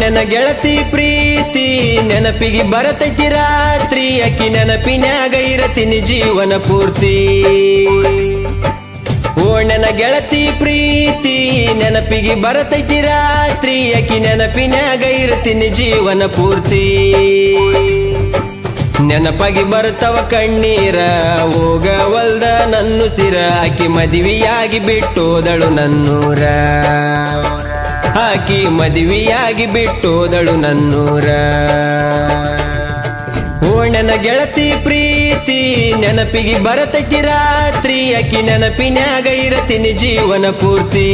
ನನ್ನ ಗೆಳತಿ ಪ್ರೀತಿ ನೆನಪಿಗೆ ಬರತೈತಿ ರಾತ್ರಿ, ಅಕ್ಕಿ ನೆನಪಿನ್ಯಾಗ ಇರತೀನಿ ಜೀವನ ಪೂರ್ತಿ. ಓ ನನ್ನ ಗೆಳತಿ ಪ್ರೀತಿ ನೆನಪಿಗೆ ಬರತೈತಿ ರಾತ್ರಿ, ಅಕ್ಕಿ ನೆನಪಿನ್ಯಾಗ ಇರತೀನಿ ಜೀವನ ಪೂರ್ತಿ. ನೆನಪಾಗಿ ಬರ್ತವ ಕಣ್ಣೀರ ಹೋಗವಲ್ದ ನನ್ನುಸಿರ, ಅಕ್ಕಿ ಮದುವೆಯಾಗಿ ಬಿಟ್ಟೋದಳು ನನ್ನೂರ, ಆಕಿ ಮದುವೆಯಾಗಿ ಬಿಟ್ಟೋದಳು ನನ್ನೂರ. ಓ ನನ್ನ ಗೆಳತಿ ಪ್ರೀತಿ ನೆನಪಿಗೆ ಬರತೈತಿ ರಾತ್ರಿ, ಅಕ್ಕಿ ನೆನಪಿನ್ಯಾಗ ಇರತೀನಿ ಜೀವನ ಪೂರ್ತಿ.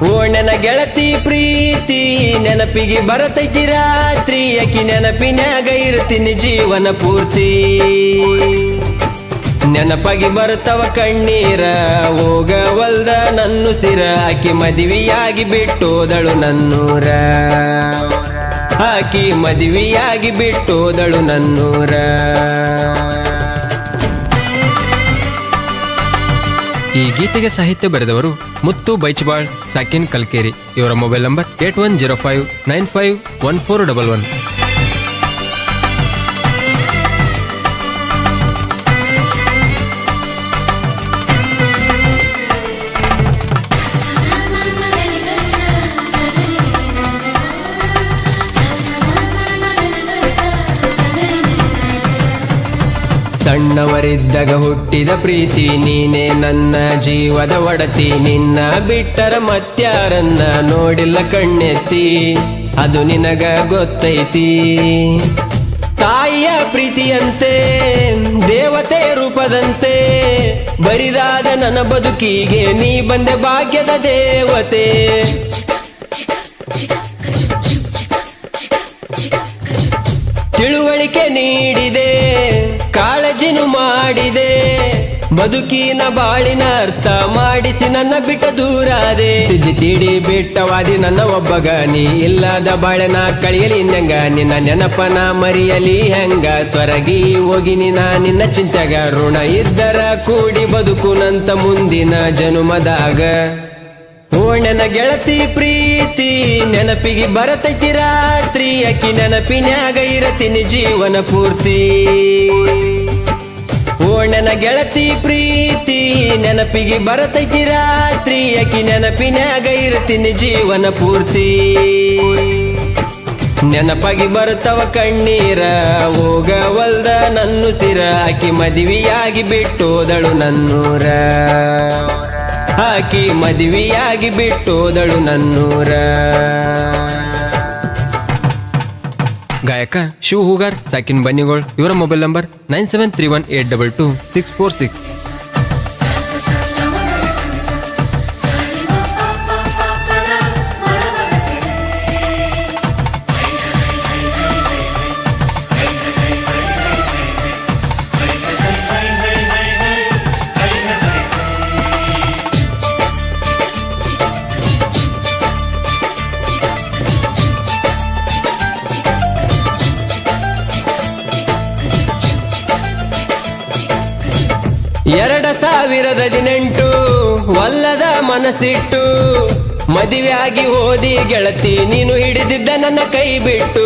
ಓ ನನ್ನ ಗೆಳತಿ ಪ್ರೀತಿ ನೆನಪಿಗೆ ಬರತೈತಿ ರಾತ್ರಿ, ಅಕ್ಕಿ ನೆನಪಿನ್ಯಾಗ ಇರತೀನಿ ಜೀವನ ಪೂರ್ತಿ. ನೆನಪಾಗಿ ಬರ್ತವ ಕಣ್ಣೀರ ಹೋಗವಲ್ದ ನನ್ನುಸಿರ, ಆಕಿ ಮದುವೆಯಾಗಿ ಬಿಟ್ಟೋದಳು ನನ್ನೂರ, ಆಕಿ ಮದುವೆಯಾಗಿ ಬಿಟ್ಟೋದಳು ನನ್ನೂರ. ಈ ಗೀತೆಗೆ ಸಾಹಿತ್ಯ ಬರೆದವರು ಮುತ್ತು ಬೈಚ್ಬಾಳ್, ಸಾಕಿನ್ ಕಲ್ಕೇರಿ. ಇವರ ಮೊಬೈಲ್ ನಂಬರ್ 8105951411. ಸಣ್ಣವರಿದ್ದಾಗ ಹುಟ್ಟಿದ ಪ್ರೀತಿ ನೀನೇ ನನ್ನ ಜೀವದ ಒಡತಿ, ನಿನ್ನ ಬಿಟ್ಟರ ಮತ್ಯಾರನ್ನ ನೋಡಿಲ್ಲ ಕಣ್ಣೆತ್ತಿ, ಅದು ನಿನಗ ಗೊತ್ತೈತಿ. ತಾಯಿಯ ಪ್ರೀತಿಯಂತೆ ದೇವತೆ ರೂಪದಂತೆ ಬರಿದಾದ ನನ್ನ ಬದುಕಿಗೆ ನೀ ಬಂದೆ ಭಾಗ್ಯದ ದೇವತೆ. ತಿಳುವಳಿಕೆ ನೀಡಿದೆ, ಕಾಳಜಿನು ಮಾಡಿದೆ, ಬದುಕಿನ ಬಾಳಿನ ಅರ್ಥ ಮಾಡಿಸಿ ನನ್ನ ಬಿಟ್ಟ ದೂರಾದೆ. ತಿದ್ದಿ ತೀಡಿ ಬಿಟ್ಟವಾದಿ ನನ್ನ ಒಬ್ಬಗ, ನೀ ಇಲ್ಲದ ಬಾಳೆನ ಕಳಿಯಲಿ ಇನ್ನಂಗ, ನಿನ್ನ ನೆನಪನ ಮರಿಯಲಿ ಹೆಂಗ, ಸ್ವರಗಿ ಹೋಗಿ ನಿನ್ನ ಚಿಂತೆಗ, ಋಣ ಇದ್ದರ ಕೂಡಿ ಬದುಕುನಂತ ಮುಂದಿನ ಜನುಮದಾಗ. ಓ ನನ್ನ ಗೆಳತಿ ಪ್ರೀತಿ ನೆನಪಿಗೆ ಬರತೈತಿ ರಾತ್ರಿ, ಅಕ್ಕಿ ನೆನಪಿನ್ಯಾಗ ಇರತೀನಿ ಜೀವನ ಪೂರ್ತಿ. ಓ ನನ್ನ ಗೆಳತಿ ಪ್ರೀತಿ ನೆನಪಿಗೆ ಬರತೈತಿ ರಾತ್ರಿ, ಅಕ್ಕಿ ನೆನಪಿನ್ಯಾಗ ಇರತೀನಿ ಜೀವನ ಪೂರ್ತಿ. ನೆನಪಾಗಿ ಬರ್ತವ ಕಣ್ಣೀರ ಹೋಗವಲ್ದ ನನ್ನುಸಿರ, ಅಕ್ಕಿ ಮದುವೆಯಾಗಿ ಬಿಟ್ಟೋದಳು ನನ್ನೂರ, ಆಕಿ ಮದುವೆಯಾಗಿ ಬಿಟ್ಟೋದಳು ನನ್ನೂರ. ಗಾಯಕ ಶಿವ ಹೂಗಾರ್, ಸಾಕಿನ್ ಬನ್ನಿಗೋಳ್. ಇವರ ಮೊಬೈಲ್ ನಂಬರ್ 9731822646. ಎರಡ 2018 ಒಲ್ಲದ ಮನಸ್ಸಿಟ್ಟು ಮದುವೆಯಾಗಿ ಹೋದಿ ಗೆಳತಿ, ನೀನು ಹಿಡಿದಿದ್ದ ನನ್ನ ಕೈ ಬಿಟ್ಟು.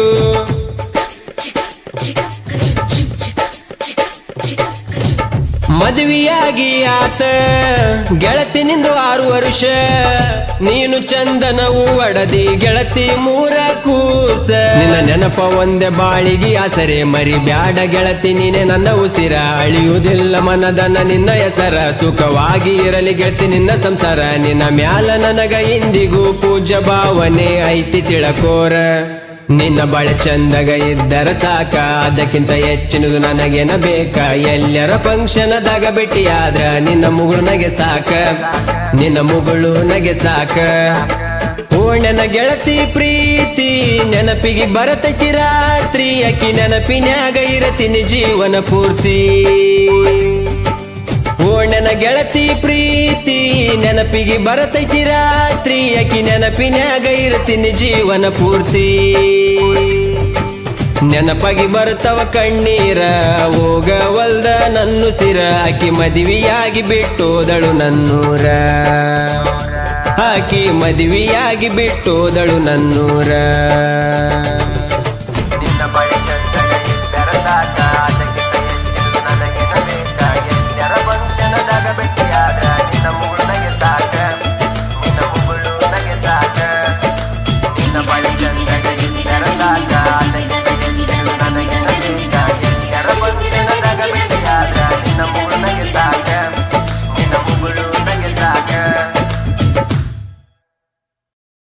ಮದುವೆಯಾಗಿ ಆತ ಗೆಳತಿ ನಿಂದು 6 ವರ್ಷ ನೀನು ಚಂದನವು ಒಡದಿ ಗೆಳತಿ 3 ಕೂಸ ನಿನ್ನ ನೆನಪ ಒಂದೇ ಬಾಳಿಗೆ ಆಸರೆ ಮರಿ ಬ್ಯಾಡ ಗೆಳತಿ ನೀನೆ ನನ್ನ ಉಸಿರ ಅಳಿಯುವುದಿಲ್ಲ ಮನದನ ನಿನ್ನ ಹೆಸರ ಸುಖವಾಗಿ ಇರಲಿ ಗೆಳತಿ ನಿನ್ನ ಸಂಸಾರ ನಿನ್ನ ಮ್ಯಾಲ ನನಗ ಇಂದಿಗೂ ಪೂಜ್ಯ ಭಾವನೆ ಐತಿ ತಿಳಕೋರ ನಿನ್ನ ಬಾಳೆ ಚಂದಗ ಇದ್ದರ ಸಾಕ ಅದಕ್ಕಿಂತ ಹೆಚ್ಚಿನದು ನನಗೇನ ಬೇಕ ಎಲ್ಲರ ಫಂಕ್ಷನದಾಗ ಭೇಟಿಯಾದ್ರ ನಿನ್ನ ಮುಗುಳು ನಗೆ ಸಾಕ ನಿನ್ನ ಮುಗುಳು ನಗೆ ಸಾಕ ಓ ನನ್ನ ಗೆಳತಿ ಪ್ರೀತಿ ನೆನಪಿಗೆ ಬರತೈತಿ ರಾತ್ರಿ ಅಕ್ಕಿ ನೆನಪಿನ್ಯಾಗ ಇರತೀನಿ ಜೀವನ ಪೂರ್ತಿ ಓ ನನ್ನ ಗೆಳತಿ ಪ್ರೀತಿ ನೆನಪಿಗೆ ಬರತೈತಿ ರಾತ್ರಿ ಅಕ್ಕಿ ನೆನಪಿನ್ಯಾಗ ಇರ್ತೀನಿ ಜೀವನ ಪೂರ್ತಿ ನೆನಪಾಗಿ ಬರ್ತವ ಕಣ್ಣೀರ ಹೋಗವಲ್ದ ನನ್ನುಸಿರ ಆಕಿ ಮದುವೆಯಾಗಿ ಬಿಟ್ಟೋದಳು ನನ್ನೂರ ಆಕಿ ಮದುವೆಯಾಗಿ ಬಿಟ್ಟೋದಳು ನನ್ನೂರ